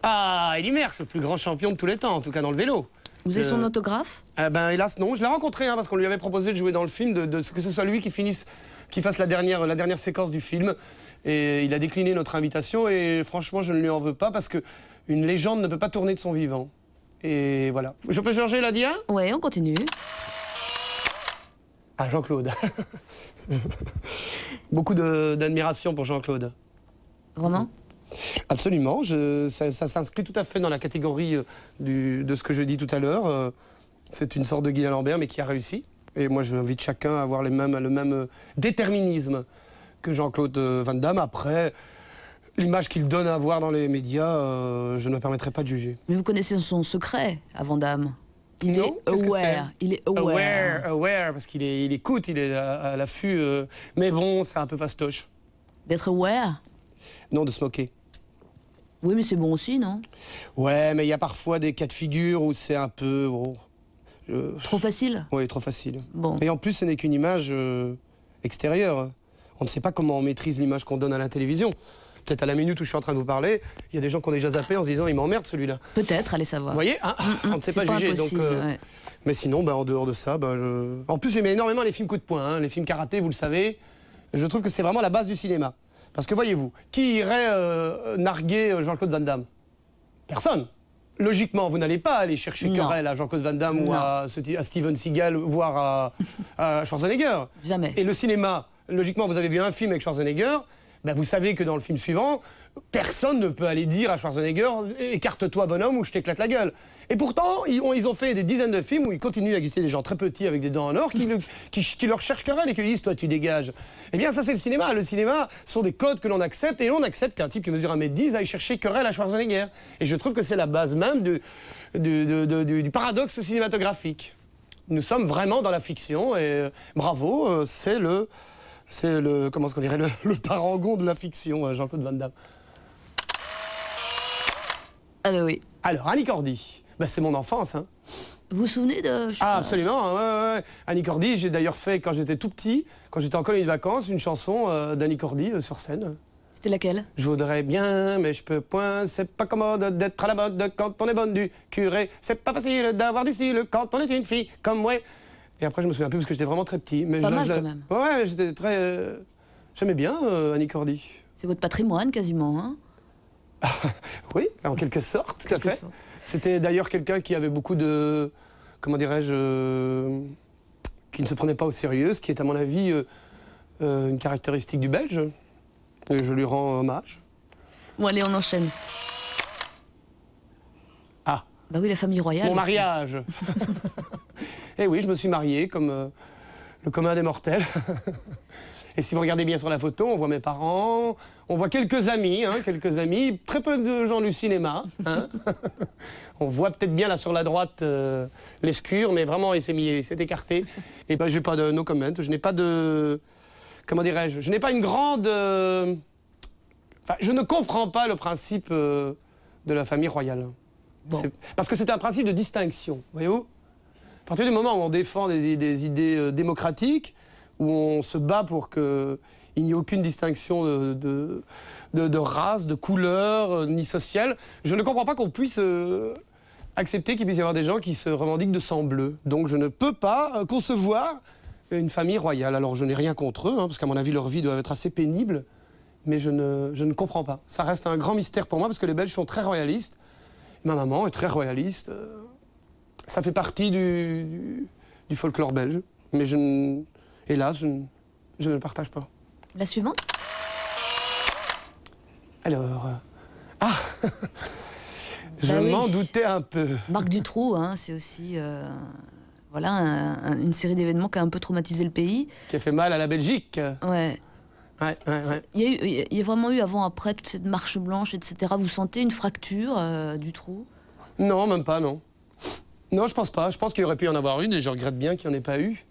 Ah, Eddy Merckx, le plus grand champion de tous les temps, en tout cas dans le vélo. Vous avez son autographe? Ben hélas non, je l'ai rencontré parce qu'on lui avait proposé de jouer dans le film, que ce soit lui qui fasse la dernière séquence du film. Et il a décliné notre invitation et franchement je ne lui en veux pas parce que une légende ne peut pas tourner de son vivant. Et voilà. Je peux changer la dia? Ouais, on continue. Ah, Jean-Claude. Beaucoup d'admiration pour Jean-Claude. Vraiment? Absolument, ça s'inscrit tout à fait dans la catégorie de ce que je dis tout à l'heure. C'est une sorte de Guylain Lambert, mais qui a réussi. Et moi, je invite chacun à avoir le même déterminisme que Jean-Claude Van Damme. Après, l'image qu'il donne à voir dans les médias, je ne me permettrai pas de juger. Mais vous connaissez son secret à Van Damme? Il Non, est aware. Il est aware. Aware, parce qu'il écoute, il est à l'affût. Mais bon, c'est un peu fastoche. D'être aware? Non, de se moquer. Oui, mais c'est bon aussi, non? Ouais, mais il y a parfois des cas de figure où c'est un peu... Trop facile? Oui, trop facile. Bon. Et en plus, ce n'est qu'une image extérieure. On ne sait pas comment on maîtrise l'image qu'on donne à la télévision. Peut-être à la minute où je suis en train de vous parler, il y a des gens qui ont déjà zappé en se disant « il m'emmerde celui-là ». Peut-être, allez savoir. Vous voyez, on ne sait pas juger. Donc, ouais. Mais sinon, en dehors de ça, En plus, j'aimais énormément les films coup de poing, les films karaté, vous le savez. Je trouve que c'est vraiment la base du cinéma. Parce que voyez-vous, qui irait narguer Jean-Claude Van Damme? Personne. Logiquement, vous n'allez pas aller chercher querelle à Jean-Claude Van Damme ou à Steven Seagal, voire à Schwarzenegger. Jamais. Et le cinéma, logiquement, vous avez vu un film avec Schwarzenegger, vous savez que dans le film suivant, personne ne peut aller dire à Schwarzenegger « écarte-toi bonhomme ou je t'éclate la gueule ». Et pourtant, ils ont fait des dizaines de films où il continue à exister des gens très petits avec des dents en or qui leur cherchent querelle et qui lui disent « toi tu dégages ». Eh bien ça c'est le cinéma. Le cinéma sont des codes que l'on accepte et on accepte qu'un type qui mesure 1m10 aille chercher querelle à Schwarzenegger. Et je trouve que c'est la base même du paradoxe cinématographique. Nous sommes vraiment dans la fiction et bravo, c'est le comment est-ce qu'on dirait, le parangon de la fiction, Jean-Claude Van Damme. Ah bah oui. Alors, Annie Cordy, c'est mon enfance. Hein. Vous vous souvenez de... Absolument, ouais. Annie Cordy, j'ai d'ailleurs fait, quand j'étais tout petit, quand j'étais en colonie de vacances, une chanson d'Annie Cordy sur scène. C'était laquelle? Je voudrais bien, mais je peux point, c'est pas commode d'être à la mode quand on est bonne du curé. C'est pas facile d'avoir du style quand on est une fille comme moi. Et après, je me souviens plus parce que j'étais vraiment très petit. Mais pas mal quand même. Ouais, j'étais très... J'aimais bien Annie Cordy. C'est votre patrimoine quasiment, hein? Oui, en quelque sorte, tout à fait. C'était d'ailleurs quelqu'un qui avait beaucoup de... Comment dirais-je... qui ne se prenait pas au sérieux, ce qui est à mon avis une caractéristique du Belge. Et je lui rends hommage. Bon, allez, on enchaîne. Ah. Bah oui, la famille royale. Mon aussi. mariage. Eh oui, je me suis marié comme le commun des mortels. Et si vous regardez bien sur la photo, on voit mes parents, on voit quelques amis, très peu de gens du cinéma. Hein. On voit peut-être bien là sur la droite l'escure, mais vraiment il s'est écarté. Et j'ai pas de no comment, je n'ai pas de... Comment dirais-je? Je n'ai pas une grande... je ne comprends pas le principe de la famille royale. Bon. Parce que c'est un principe de distinction, voyez-vous? À partir du moment où on défend des idées démocratiques, où on se bat pour qu'il n'y ait aucune distinction de race, de couleur, ni sociale, je ne comprends pas qu'on puisse accepter qu'il puisse y avoir des gens qui se revendiquent de sang bleu. Donc je ne peux pas concevoir une famille royale. Alors je n'ai rien contre eux, parce qu'à mon avis leur vie doit être assez pénible, mais je ne comprends pas. Ça reste un grand mystère pour moi, parce que les Belges sont très royalistes. Ma maman est très royaliste. Ça fait partie du folklore belge. Mais hélas, je ne le partage pas. La suivante? Alors... Ah Je Bah oui. m'en doutais un peu. Marc Dutroux, hein, c'est aussi voilà, une série d'événements qui a un peu traumatisé le pays. Qui a fait mal à la Belgique. Ouais. Ouais. Il y a vraiment eu avant-après toute cette marche blanche, etc. Vous sentez une fracture Dutroux? Non, même pas, non. Non, je pense pas. Je pense qu'il aurait pu y en avoir une et je regrette bien qu'il n'y en ait pas eu.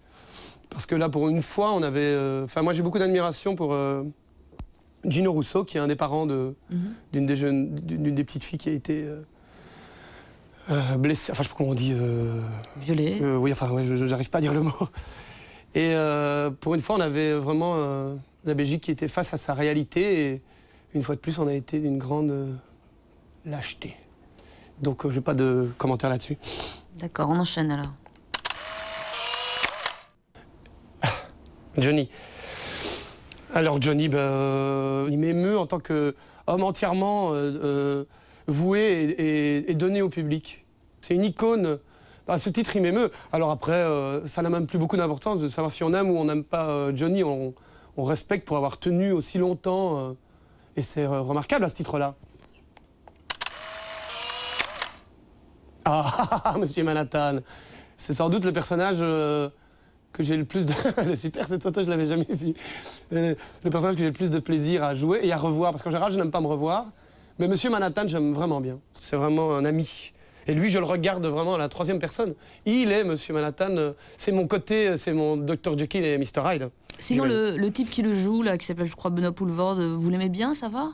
Parce que là, pour une fois, on avait... Enfin, moi, j'ai beaucoup d'admiration pour Gino Russo, qui est un des parents d'une des petites filles qui a été blessée. Enfin, je sais pas comment on dit... Violée. Oui, enfin, ouais, j'arrive pas à dire le mot. Et pour une fois, on avait vraiment la Belgique qui était face à sa réalité. Et une fois de plus, on a été d'une grande lâcheté. Donc, je n'ai pas de commentaire là-dessus. D'accord, on enchaîne alors. Johnny. Alors Johnny, il m'émeut en tant qu'homme entièrement voué et donné au public. C'est une icône. À ce titre, il m'émeut. Alors après, ça n'a même plus beaucoup d'importance de savoir si on aime ou on n'aime pas Johnny. On respecte pour avoir tenu aussi longtemps. Et c'est remarquable à ce titre-là. Ah, Monsieur Manhattan. C'est sans doute le personnage... que j'ai le plus de... Elle est super cette photo, je l'avais jamais vue. Le personnage que j'ai le plus de plaisir à jouer et à revoir, parce qu'en général, je n'aime pas me revoir. Mais Monsieur Manhattan, j'aime vraiment bien. C'est vraiment un ami. Et lui, je le regarde vraiment à la troisième personne. Il est Monsieur Manhattan. C'est mon côté, c'est mon Dr Jekyll et Mr Hyde. Sinon, le type qui le joue, là, qui s'appelle, je crois, Benoît Poelvoorde, vous l'aimez bien, ça va?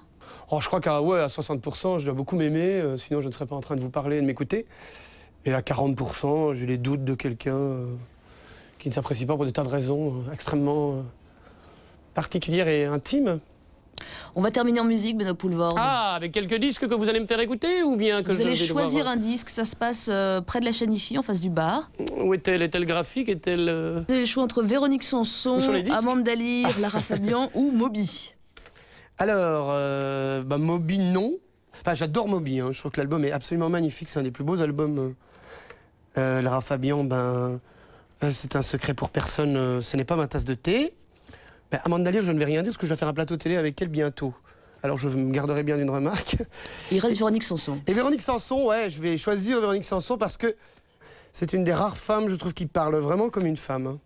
Oh, je crois qu'à ouais, à 60%, je dois beaucoup m'aimer. Sinon, je ne serais pas en train de vous parler et de m'écouter. Et à 40%, j'ai les doutes de quelqu'un... qui ne s'apprécie pas pour des tas de raisons extrêmement particulières et intimes. On va terminer en musique, Benoît Poelvoorde. Ah, avec quelques disques que vous allez me faire écouter ou bien que vous allez choisir un disque, ça se passe près de la Chanifi, en face du bar. Où est-elle graphique? Est-elle... Vous avez le choix entre Véronique Sanson, Amanda Lear, Lara Fabian ou Moby. Alors, Moby, non. Enfin, j'adore Moby, hein. Je trouve que l'album est absolument magnifique, c'est un des plus beaux albums. Lara Fabian, c'est un secret pour personne, ce n'est pas ma tasse de thé. Amanda Lear, je ne vais rien dire parce que je vais faire un plateau télé avec elle bientôt. Alors je me garderai bien d'une remarque. Il reste Véronique Sanson. Et Véronique Sanson, ouais, je vais choisir Véronique Sanson parce que c'est une des rares femmes, je trouve, qui parle vraiment comme une femme. Hein.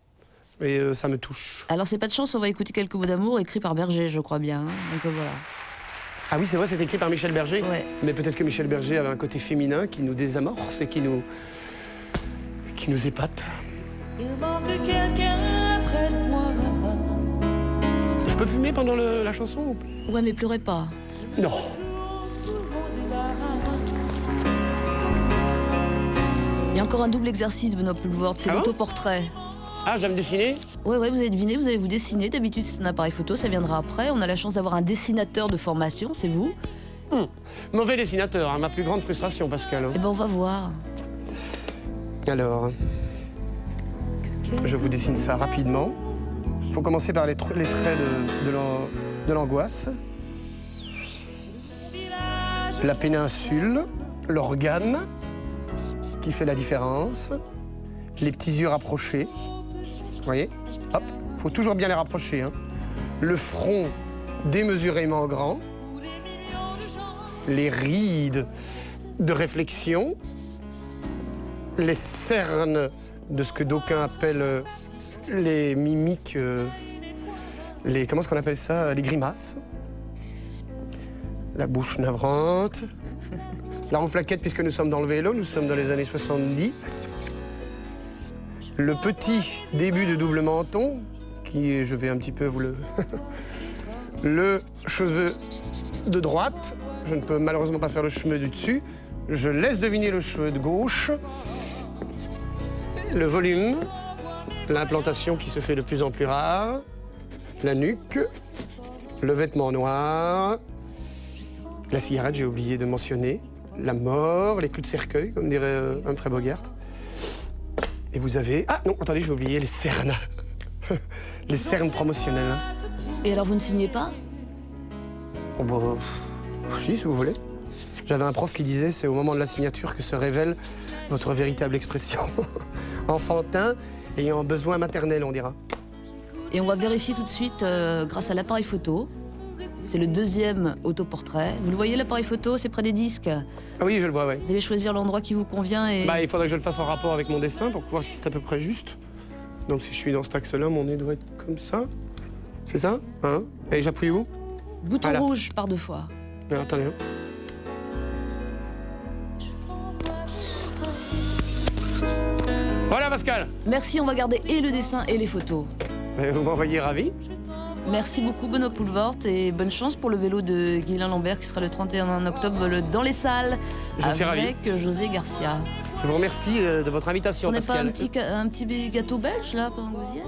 Et ça me touche. Alors c'est pas de chance, on va écouter quelques mots d'amour écrits par Berger, je crois bien. Hein. Donc voilà. Ah oui, c'est vrai, c'est écrit par Michel Berger. Ouais. Mais peut-être que Michel Berger avait un côté féminin qui nous désamorce et qui nous épate. Il manque quelqu'un près de moi. Je peux fumer pendant la chanson ou... Ouais, mais pleurez pas. Non. Il y a encore un double exercice, Benoît Poelvoorde, c'est l'autoportrait. Ah, je dois me dessiner? Ouais, vous avez deviné, vous allez vous dessiner. D'habitude, c'est un appareil photo, ça viendra après. On a la chance d'avoir un dessinateur de formation, c'est vous. Mauvais dessinateur, hein, ma plus grande frustration, Pascal. Eh ben, on va voir. Alors, je vous dessine ça rapidement. Il faut commencer par les traits de l'angoisse. La péninsule, l'organe qui fait la différence, les petits yeux rapprochés. Vous voyez? Hop, il faut toujours bien les rapprocher. Hein. Le front démesurément grand. Les rides de réflexion. Les cernes de ce que d'aucuns appellent les mimiques, comment est-ce qu'on appelle ça? Les grimaces. La bouche navrante. La rouflaquette, puisque nous sommes dans le vélo, nous sommes dans les années 70. Le petit début de double menton, qui, je vais un petit peu vous le... Le cheveu de droite. Je ne peux malheureusement pas faire le cheveu du dessus. Je laisse deviner le cheveu de gauche. Le volume. L'implantation qui se fait de plus en plus rare. La nuque. Le vêtement noir. La cigarette, j'ai oublié de mentionner. La mort, les clous de cercueil, comme dirait Humphrey Bogart. Et vous avez... Ah non, attendez, j'ai oublié les cernes. Les cernes promotionnelles. Et alors, vous ne signez pas? Oh bah... Si, si vous voulez. J'avais un prof qui disait, c'est au moment de la signature que se révèle votre véritable expression. Enfantin, ayant besoin maternel, on dira. Et on va vérifier tout de suite, grâce à l'appareil photo. C'est le deuxième autoportrait. Vous le voyez, l'appareil photo, c'est près des disques. Ah oui, je le vois, ouais. Vous allez choisir l'endroit qui vous convient et... Bah, il faudrait que je le fasse en rapport avec mon dessin pour voir si c'est à peu près juste. Donc si je suis dans cet axe-là, mon nez doit être comme ça. C'est ça, hein? Et j'appuie où? Bouton rouge par 2 fois. Alors, attendez. Voilà, Pascal. Merci, on va garder et le dessin et les photos. Vous m'envoyez ravi. Merci beaucoup, Benoît Poelvoort, et bonne chance pour le vélo de Guylain Lambert qui sera le 31 octobre dans les salles avec José Garcia. Je vous remercie de votre invitation, Pascal. On n'est pas un petit gâteau belge, là, pendant que vous y êtes?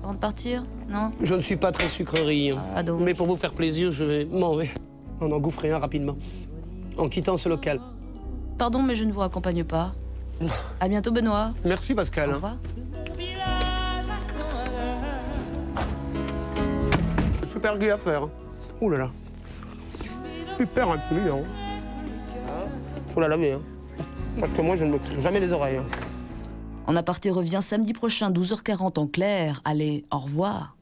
Avant de partir? Non? Je ne suis pas très sucrerie. Ah, donc. Mais pour vous faire plaisir, je vais m'en engouffrer un rapidement. En quittant ce local. Pardon, mais je ne vous accompagne pas. À bientôt, Benoît. Merci, Pascal. Au revoir. Super gai à faire. Ouh là là. Super intelligent. Faut la laver, hein. Parce que moi, je ne me tire jamais les oreilles. En aparté revient samedi prochain, 12h40 en clair. Allez, au revoir.